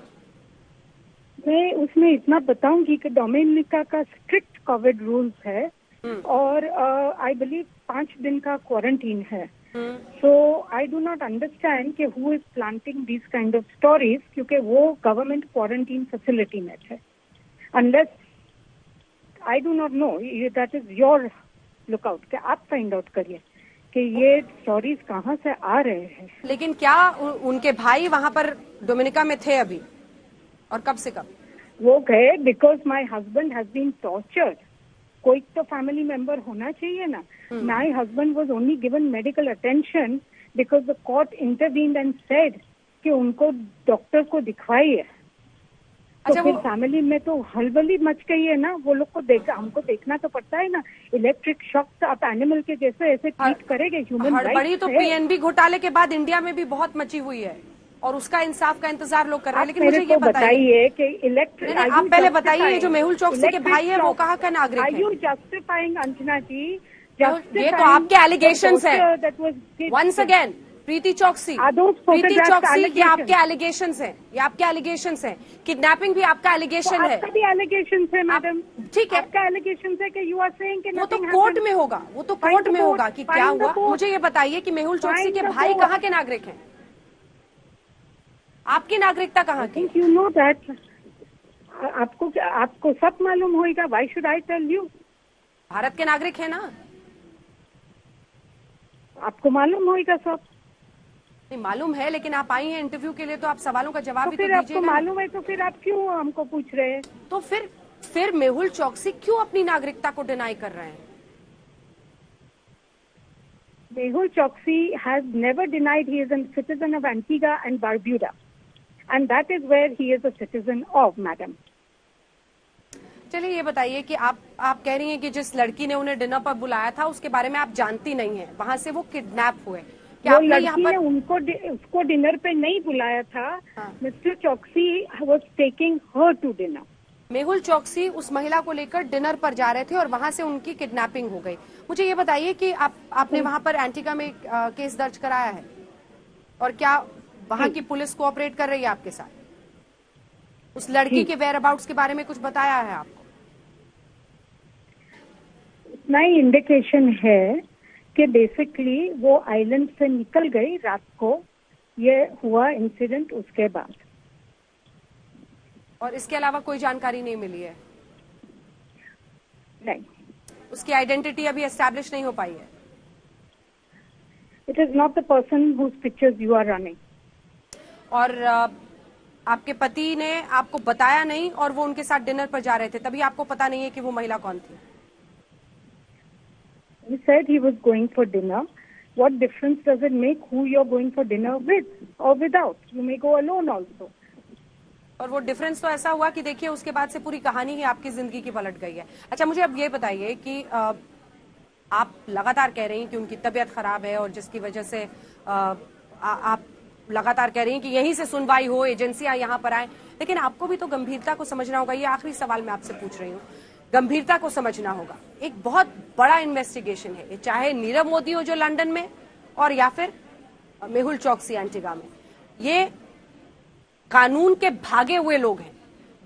मैं उसमें इतना बताऊंगी कि डोमिनिका का स्ट्रिक्ट कोविड रूल्स है और आई बिलीव 5 दिन का क्वारंटीन है। सो आई डू नॉट अंडरस्टैंड कि who is planting this kind of stories, क्योंकि वो गवर्नमेंट क्वारंटीन फैसिलिटी में थे। Unless I do not no, that is your lookout कि आप फाइंड आउट करिए कि ये स्टोरीज कहाँ से आ रहे हैं। लेकिन क्या उनके भाई वहां पर डोमिनिका में थे अभी, और कब से कब? वो गए because my husband has been tortured. कोई तो फैमिली मेंबर होना चाहिए ना। My husband was only given medical attention because the court intervened and said कि उनको डॉक्टर को दिखवाइए। तो फिर फैमिली में तो हलबली मच गई है ना। वो लोग को हमको देखना तो पड़ता है ना। इलेक्ट्रिक शॉक आप एनिमल के जैसे ऐसे ट्रीट करेंगे ह्यूमन राइट। हड़बड़ी तो पीएनबी घोटाले के बाद इंडिया में भी बहुत मची हुई है और उसका इंसाफ का इंतजार लोग कर रहे हैं। लेकिन मुझे ये बताइए कि इलेक्ट्रिक, आप पहले बताइए जो मेहुल चोकसी के भाई है वो कहाँ का नागरिक है? यू जस्टिफाइंग अंजना जी? ये तो आपके एलिगेशंस हैं। वंस अगेन प्रीति चोकसी, ये आपके एलिगेशंस हैं, ये आपके एलिगेशंस हैं। किडनैपिंग भी आपका एलिगेशन है। आपका भी एलिगेशंस है मैडम। ठीक है, आपका एलिगेशंस है कि यू आर सेइंग कि वो तो कोर्ट में होगा, वो तो कोर्ट में होगा कि क्या हुआ। मुझे ये बताइए कि मेहुल चोकसी के भाई कहाँ के नागरिक हैं? आपकी नागरिकता कहाँ की? You know that. आपको सब मालूम होगा। Why should I tell you? Bharat के नागरिक है ना? आपको मालूम होगा सब। नहीं मालूम है, लेकिन आप आई हैं इंटरव्यू के लिए तो आप सवालों का जवाब तो भी तो फिर दीजिएगा। आपको मालूम है तो फिर आप क्यों हमको पूछ रहे हैं? तो फिर मेहुल चोकसी क्यों अपनी नागरिकता को डिनाई कर रहे हैं? Mehul Choksi has never denied he is a citizen of Antigua and Barbuda, and that is where he is a citizen of, madam. चलिए ये बताइए कि आप कह रही हैं कि जिस लड़की ने उन्हें डिनर पर बुलाया था उसके बारे में आप जानती नहीं हैं, वहां से वो किडनैप हुए। क्या वो लड़की ने उसको डिनर पे नहीं बुलाया था। मिस्टर चौकसी was taking her to dinner. Mehul Choksi उस महिला को लेकर डिनर पर जा रहे थे और वहां से उनकी किडनैपिंग हो गई। मुझे ये बताइए कि आपने वहां पर एंटीगा में केस दर्ज कराया है और क्या वहां की पुलिस कोऑपरेट कर रही है आपके साथ? उस लड़की के वेयर अबाउट्स के बारे में कुछ बताया है आपको? इतना ही इंडिकेशन है कि बेसिकली वो आइलैंड से निकल गई रात को, ये हुआ इंसिडेंट उसके बाद। और इसके अलावा कोई जानकारी नहीं मिली है? नहीं, उसकी आइडेंटिटी अभी एस्टैब्लिश नहीं हो पाई है? It is not the person whose pictures you are running. और आपके पति ने आपको बताया नहीं और वो उनके साथ डिनर पर जा रहे थे, तभी आपको पता नहीं है कि वो महिला कौन थी? He said he was going for dinner. What difference does it make who you're going for dinner with or without? You may go alone also. और वो डिफरेंस तो ऐसा हुआ कि देखिए उसके बाद से पूरी कहानी ही आपकी जिंदगी की पलट गई है। अच्छा, मुझे अब ये बताइए कि आप लगातार कह रही हैं कि उनकी तबीयत खराब है और जिसकी वजह से आप लगातार कह रही हैं कि यहीं से सुनवाई हो, एजेंसियां यहाँ पर आए, लेकिन आपको भी तो गंभीरता को समझना होगा। ये आखिरी सवाल मैं आपसे पूछ रही हूँ, गंभीरता को समझना होगा। एक बहुत बड़ा इन्वेस्टिगेशन है, चाहे नीरव मोदी हो जो लंदन में और या फिर मेहुल चौकसी एंटीगा में। ये कानून के भागे हुए लोग हैं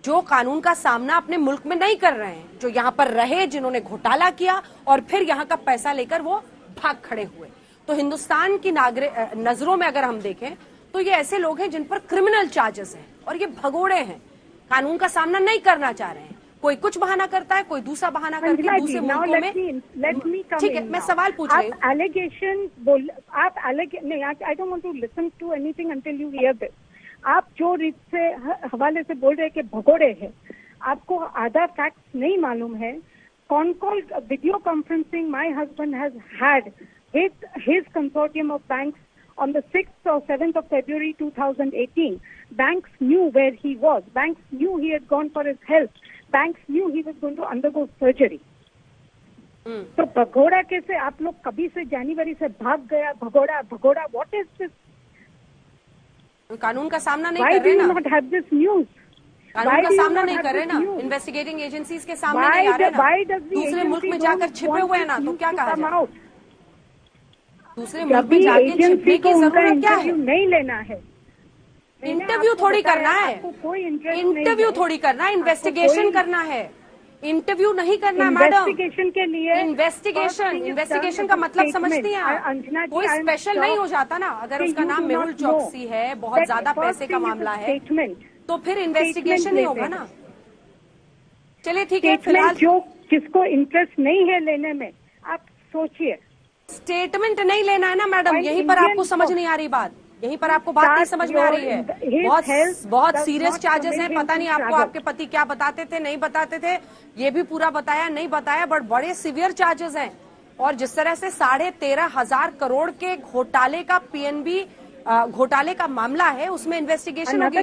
जो कानून का सामना अपने मुल्क में नहीं कर रहे हैं, जो यहाँ पर रहे, जिन्होंने घोटाला किया और फिर यहाँ का पैसा लेकर वो भाग खड़े हुए। तो हिंदुस्तान की नजरों में अगर हम देखें तो ये ऐसे लोग हैं जिन पर क्रिमिनल चार्जेस हैं और ये भगोड़े हैं, कानून का सामना नहीं करना चाह रहे हैं। कोई कुछ बहाना करता है, कोई दूसरा बहाना करके दूसरे मुल्कों में। ठीक है, मैं सवाल पूछ रही हूँ। आप एलिगेशन बोल, आप नहीं, I don't want to listen to anything until you hear this. आप जो रीत से हवाले से बोल रहे हैं कि भगोड़े हैं, आपको आधा फैक्ट्स नहीं मालूम है। Con call video conferencing my husband has had with his consortium of banks on the 6th or 7th of February 2018. Banks knew where he was. Banks knew he had gone for his health. Banks knew he was going to undergo surgery. तो भगोड़ा कैसे आप लोग कभी से जनवरी से भाग गया? भगोड़ा भगोड़ा, what is this? कानून का सामना नहीं Why कर रहे ना? Why do you not have this news? कानून का सामना नहीं कर रहे ना? इन्वेस्टिगेटिंग एजेंसीज के सामने नहीं आ रहे ना? दूसरे मुल्क में जाकर छिपे हुए हैं ना, तो क्या कहा जाए? दूसरे मुल्क में जाके छिपने की जरूरत क्या है? नहीं लेना है, इंटरव्यू थोड़ी करना है, इंटरव्यू थोड़ी करना है, इन्वेस्टिगेशन करना है, इंटरव्यू नहीं करना है मैडम। इन्वेस्टिगेशन के लिए इन्वेस्टिगेशन का मतलब समझती हैं आप? कोई स्पेशल नहीं हो जाता ना। अगर उसका नाम मेहुल चौकसी है, बहुत ज्यादा पैसे का मामला है, तो फिर इन्वेस्टिगेशन नहीं होगा ना। चलिए ठीक है, फिलहाल जो जिसको इंटरेस्ट नहीं है लेने में, आप सोचिए। स्टेटमेंट नहीं लेना है ना मैडम, यहीं पर आपको समझ नहीं आ रही बात, यहीं पर आपको बात नहीं समझ में आ रही है। बहुत सीरियस चार्जेस हैं, पता नहीं आपको आपके पति क्या बताते थे, नहीं बताते थे, ये भी पूरा बताया नहीं बताया, बट बड़े सीवियर चार्जेस हैं। और जिस तरह से 13,500 करोड़ के घोटाले का पीएनबी घोटाले का मामला है, उसमें इन्वेस्टिगेशन होगी,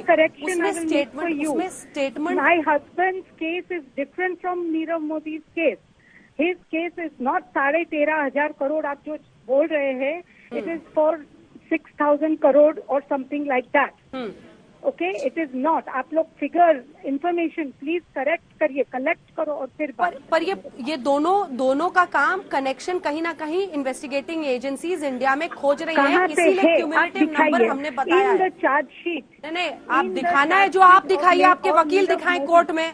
उसमें statement. My husbands case is different from Nirav Modi's case. His case is not 13,500 crore आप जो बोल रहे हैं, it is for 6,000 crore or something like that. Okay, it is not. आप लोग फिगर इंफॉर्मेशन प्लीज करेक्ट करिए, कलेक्ट करो और फिर पर ये दोनों का काम कनेक्शन कहीं ना कहीं इन्वेस्टिगेटिंग एजेंसीज इंडिया में खोज रही हैं, इसीलिए क्यूमुलेटिव नंबर हमने बताया है। चार्जशीट नहीं, आप दिखाना है जो आप दिखाइए, आपके वकील दिखाएं कोर्ट में,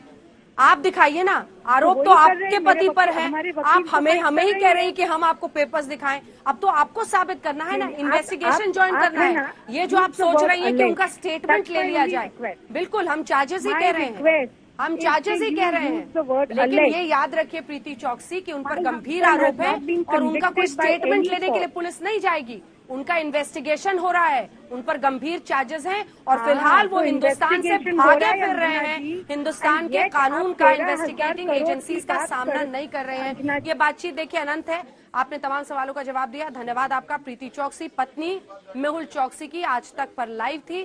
आप दिखाइए ना। आरोप तो आपके पति पर है, आप हमें ही कह रहे हैं कि हम आपको पेपर्स दिखाएं। अब तो आपको साबित करना है ना, इन्वेस्टिगेशन ज्वाइन करना है। ये जो आप सोच रही हैं कि उनका स्टेटमेंट ले लिया जाए, बिल्कुल हम चार्जेस ही कह रहे हैं, हम चार्जेस ही कह रहे हैं। लेकिन ये याद रखिए प्रीति चौकसी कि उन पर गंभीर आरोप है और उनका कोई स्टेटमेंट लेने के लिए पुलिस नहीं जाएगी, उनका इन्वेस्टिगेशन हो रहा है, उन पर गंभीर चार्जेस हैं और फिलहाल वो हिंदुस्तान से भागे फिर रहे हैं, हिंदुस्तान के कानून का, इन्वेस्टिगेटिंग एजेंसीज का सामना नहीं कर रहे हैं। ये बातचीत देखिए अनंत है, आपने तमाम सवालों का जवाब दिया, धन्यवाद आपका। प्रीति चौकसी पत्नी मेहुल चौकसी की आज तक पर लाइव थी,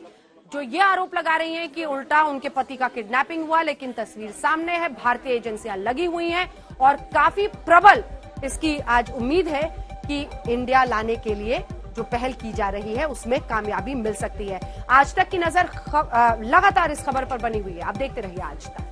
जो ये आरोप लगा रही हैं कि उल्टा उनके पति का किडनैपिंग हुआ, लेकिन तस्वीर सामने है, भारतीय एजेंसियां लगी हुई हैं और काफी प्रबल इसकी आज उम्मीद है कि इंडिया लाने के लिए जो पहल की जा रही है उसमें कामयाबी मिल सकती है। आज तक की नजर लगातार इस खबर पर बनी हुई है, आप देखते रहिए आज तक।